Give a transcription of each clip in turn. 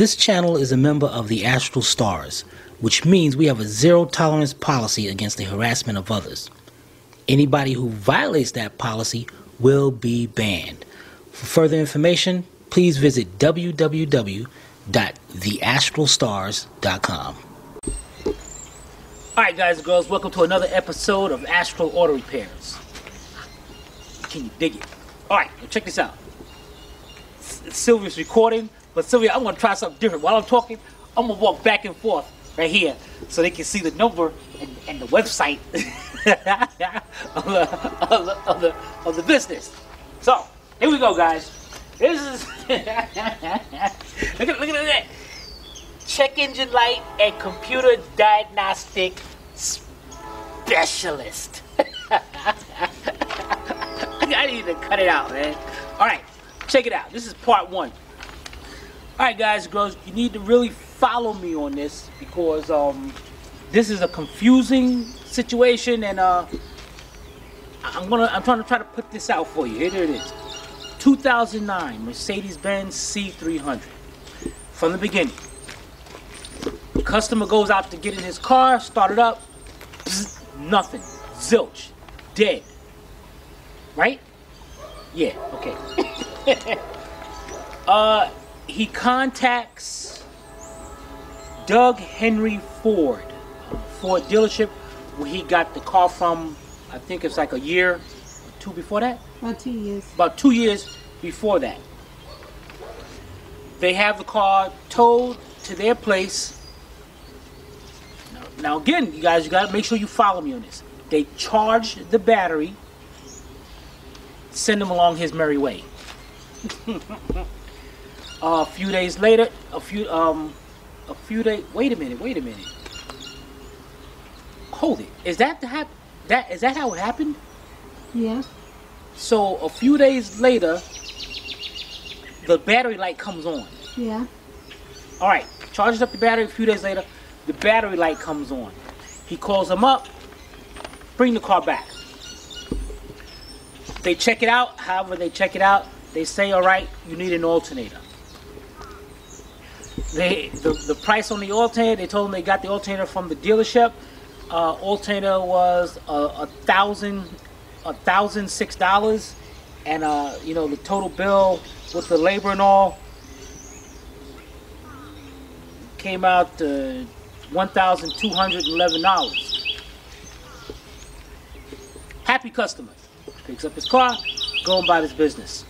This channel is a member of the Astral Stars, which means we have a zero-tolerance policy against the harassment of others. Anybody who violates that policy will be banned. For further information, please visit www.theastralstars.com. Alright guys and girls, welcome to another episode of Astral Auto Repairs. Can you dig it? Alright, check this out. Sylvia's recording, but Sylvia, I'm going to try something different. While I'm talking, I'm going to walk back and forth right here so they can see the number and the website of the business. So, here we go, guys. This is look at that. Check engine light and computer diagnostic specialist. I need to cut it out, man. Alright, check it out. This is part one. Alright guys and girls, you need to really follow me on this because this is a confusing situation, and I'm trying to put this out for you. Here it is. 2009 Mercedes Benz C300. From the beginning. The customer goes out to get in his car, start it up, bzz, nothing. Zilch. Dead. Right? Yeah, okay. He contacts Doug Henry Ford dealership, where he got the car from. I think it's like a year or two before that. About 2 years. About 2 years before that. They have the car towed to their place. Now again, you guys, you got to make sure you follow me on this. They charge the battery, send him along his merry way. A few days later, wait a minute. Hold it. Is that how it happened? Yeah. So a few days later, the battery light comes on. Yeah. All right. Charges up the battery. A few days later, the battery light comes on. He calls them up. Bring the car back. They check it out. However they check it out, they say, all right, you need an alternator. The price on the alternator, they told them they got the alternator from the dealership. Alternator was $1,006, and you know, the total bill with the labor and all came out to $1,211. Happy customer picks up his car, going about his business.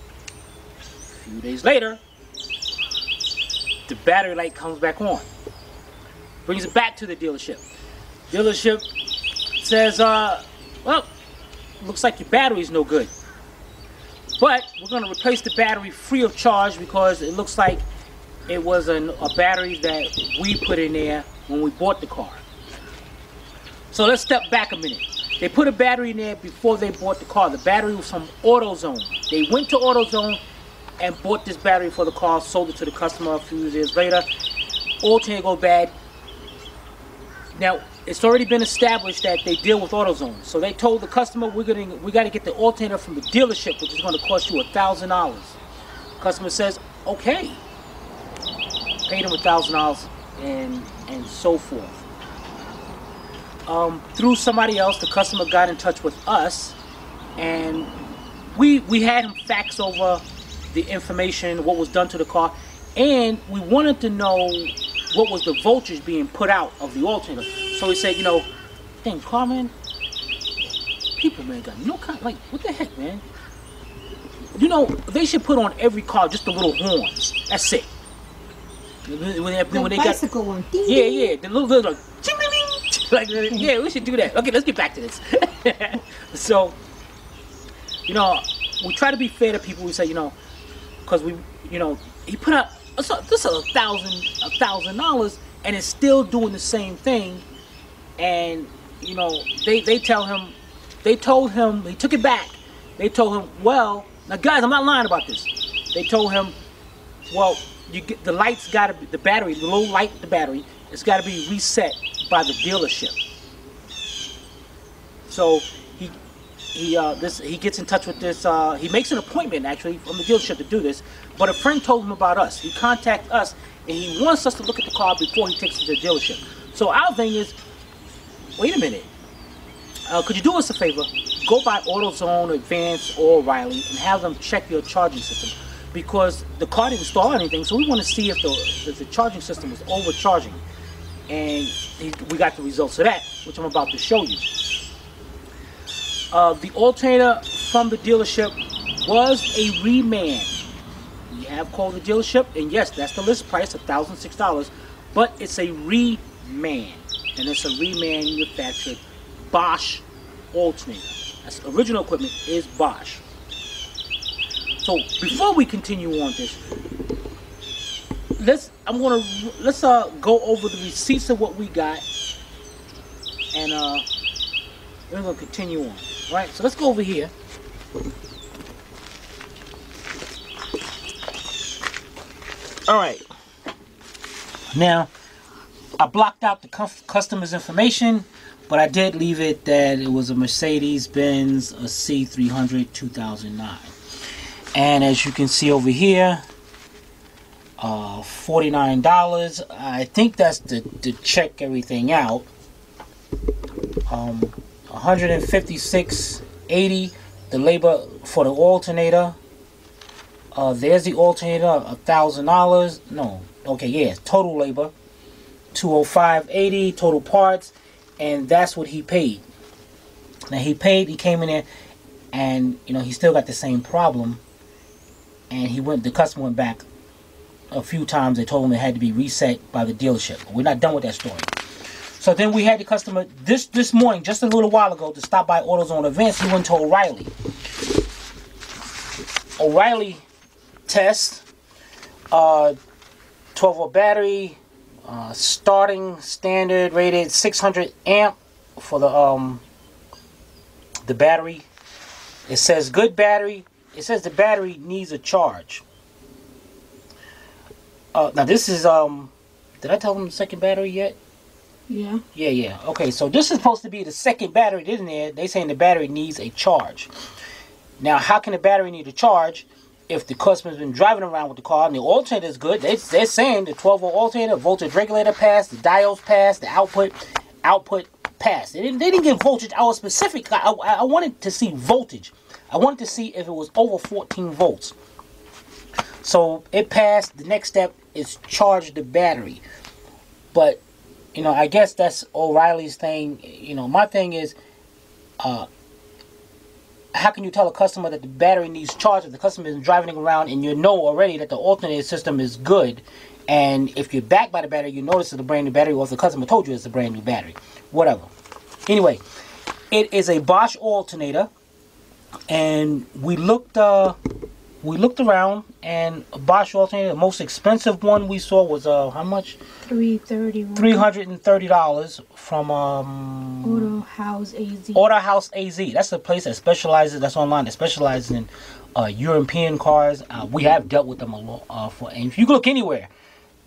A few days later, the battery light comes back on. Brings it back to the dealership. Dealership says, well, looks like your battery's no good. But we're going to replace the battery free of charge because it looks like it was a battery that we put in there when we bought the car. So let's step back a minute. They put a battery in there before they bought the car. The battery was from AutoZone. They went to AutoZone and bought this battery for the car, sold it to the customer a few years later. Alternator go bad. Now, it's already been established that they deal with AutoZone. So they told the customer, we got to get the alternator from the dealership, which is going to cost you $1,000. Customer says, okay. Paid him $1,000 and so forth. Through somebody else, the customer got in touch with us, and we had him fax over the information, what was done to the car, and we wanted to know what was the voltage being put out of the alternator. So we said, you know, dang, car, man, people, man, got no kind, like, what the heck, man? You know, they should put on every car just the little horns. That's it. When they bicycle got, one. Yeah, the little like, yeah, we should do that. Okay, let's get back to this. So, you know, we try to be fair to people. We say, you know, because we, you know, he put out this $1,000, and it's still doing the same thing. And you know, they told him, he took it back. They told him, well, now guys, I'm not lying about this. They told him, well, you get the light's got to be the battery, the low light, the battery, it's got to be reset by the dealership. So he gets in touch with this. He makes an appointment actually from the dealership to do this. But a friend told him about us. He contacted us and he wants us to look at the car before he takes it to the dealership. So our thing is, wait a minute, could you do us a favor? Go by AutoZone, Advance, or O'Reilly and have them check your charging system, because the car didn't start anything, so we want to see if the charging system was overcharging. And we got the results of that, which I'm about to show you. The alternator from the dealership was a reman. We have called the dealership, and yes, that's the list price, $1,006, but it's a reman, and it's a remanufactured Bosch alternator. That's original equipment is Bosch. So before we continue on this, let's go over the receipts of what we got, and we're gonna continue on. All right, so let's go over here. All right. Now, I blocked out the customer's information, but I did leave it that it was a Mercedes-Benz C300 2009. And as you can see over here, $49. I think that's to check everything out. $156.80 the labor for the alternator. There's the alternator, $1,000. No, okay, yeah, total labor, $205.80 total parts, and that's what he paid. Now he came in there, and you know he still got the same problem. And the customer went back a few times. They told him it had to be reset by the dealership. But we're not done with that story. So then we had the customer this morning, just a little while ago, to stop by AutoZone Advance. He went to O'Reilly. O'Reilly test, 12-volt battery, starting standard rated 600 amp for the battery. It says good battery. It says the battery needs a charge. Now this is did I tell them the second battery yet? Yeah. Yeah. Okay, so this is supposed to be the second battery in there. They saying the battery needs a charge. Now, how can the battery need a charge if the customer's been driving around with the car and the alternator is good? They're saying the 12-volt alternator, voltage regulator passed, the diodes passed, the output passed. They didn't give voltage. I was specific. I wanted to see voltage. I wanted to see if it was over 14 volts. So it passed. The next step is charge the battery. But, you know, I guess that's O'Reilly's thing. You know, my thing is, how can you tell a customer that the battery needs charge if the customer is driving around and you know already that the alternator system is good? And if you're backed by the battery, you notice it's a brand new battery, or if the customer told you it's a brand new battery. Whatever. Anyway, it is a Bosch alternator. And we looked around, and a Bosch alternator, the most expensive one we saw was how much? $330 from Auto House AZ. Auto House AZ. That's a place that specializes. That's online. That specializes in European cars. We have dealt with them a lot. And if you look anywhere,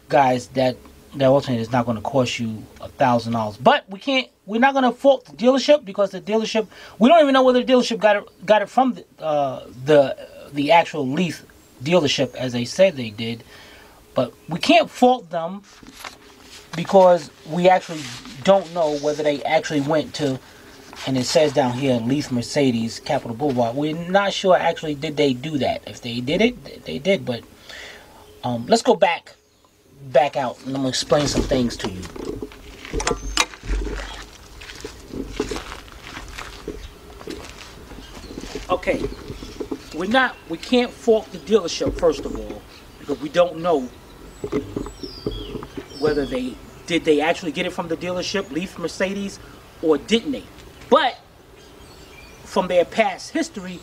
guys, that alternator is not going to cost you $1,000. But we're not going to fault the dealership, because the dealership, we don't even know whether the dealership got it from the actual Leaf dealership, as they said they did. But we can't fault them, because we actually don't know whether they actually went to, and it says down here, Leaf Mercedes, Capitol Boulevard. We're not sure actually did they do that. If they did it, they did. But let's go back out, and I'm going to explain some things to you. Okay, we can't fault the dealership, first of all, because we don't know whether they actually get it from the dealership, Leaf Mercedes, or didn't they. But from their past history,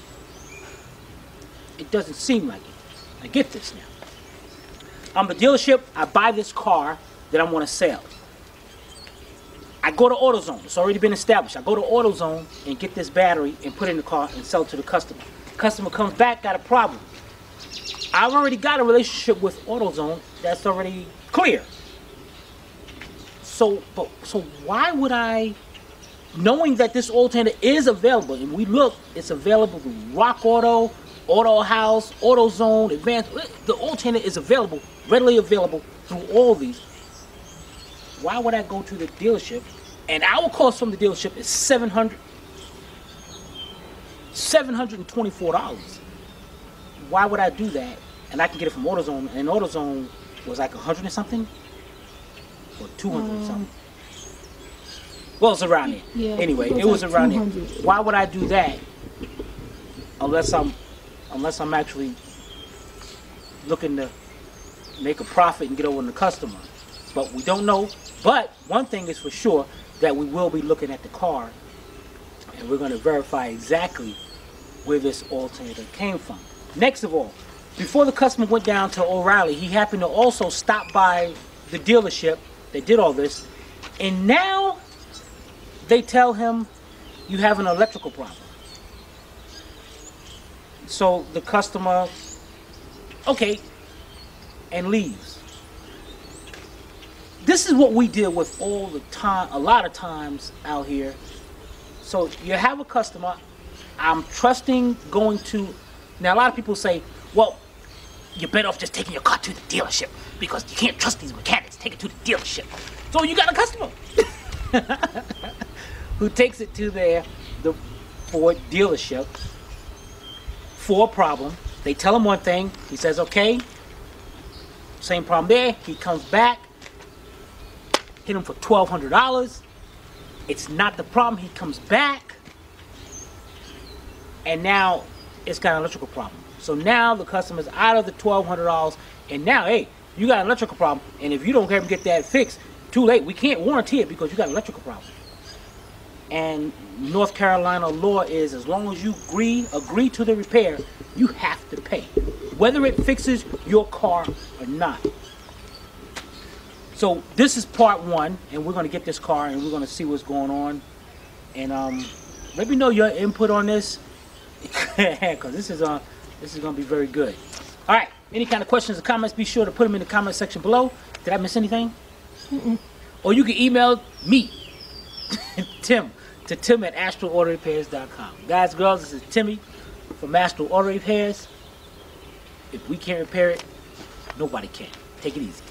it doesn't seem like it. I get this now. I'm the dealership. I buy this car that I want to sell. I go to AutoZone. It's already been established. I go to AutoZone and get this battery and put it in the car and sell it to the customer. Customer comes back, got a problem. I've already got a relationship with AutoZone that's already clear. So why would I, knowing that this alternator is available, and we look, it's available through Rock Auto, Auto House, AutoZone, Advance. The alternator is available, readily available through all these, why would I go to the dealership? And our cost from the dealership is $724. Why would I do that? And I can get it from AutoZone, and AutoZone was like 100 and something, or 200 and something. Well, it's around there. Yeah, anyway, it was like around there. 200. Why would I do that? Unless I'm actually looking to make a profit and get over on the customer. But we don't know. But one thing is for sure, that we will be looking at the car, and we're going to verify exactly where this alternator came from. Next of all, before the customer went down to O'Reilly, he happened to also stop by the dealership. They did all this, and now they tell him you have an electrical problem. So the customer, okay, and leaves. This is what we deal with all the time, a lot of times out here. So you have a customer, I'm trusting going to, now a lot of people say, well, you're better off just taking your car to the dealership because you can't trust these mechanics. Take it to the dealership. So you got a customer who takes it to the Ford dealership for a problem. They tell him one thing. He says, okay, same problem there. He comes back, hit him for $1,200. It's not the problem. He comes back, and now it's got an electrical problem. So now the customer's out of the $1,200, and now, hey, you got an electrical problem, and if you don't ever get that fixed, too late. We can't warranty it because you got an electrical problem. And North Carolina law is, as long as you agree to the repair, you have to pay, whether it fixes your car or not. So this is part one, and we're going to get this car, and we're going to see what's going on. And let me know your input on this, because this is going to be very good. All right. Any kind of questions or comments, be sure to put them in the comment section below. Did I miss anything? Or you can email me, Tim, to tim@astralautorepairs.com. Guys, girls, this is Timmy from Astral Auto Repairs. If we can't repair it, nobody can. Take it easy.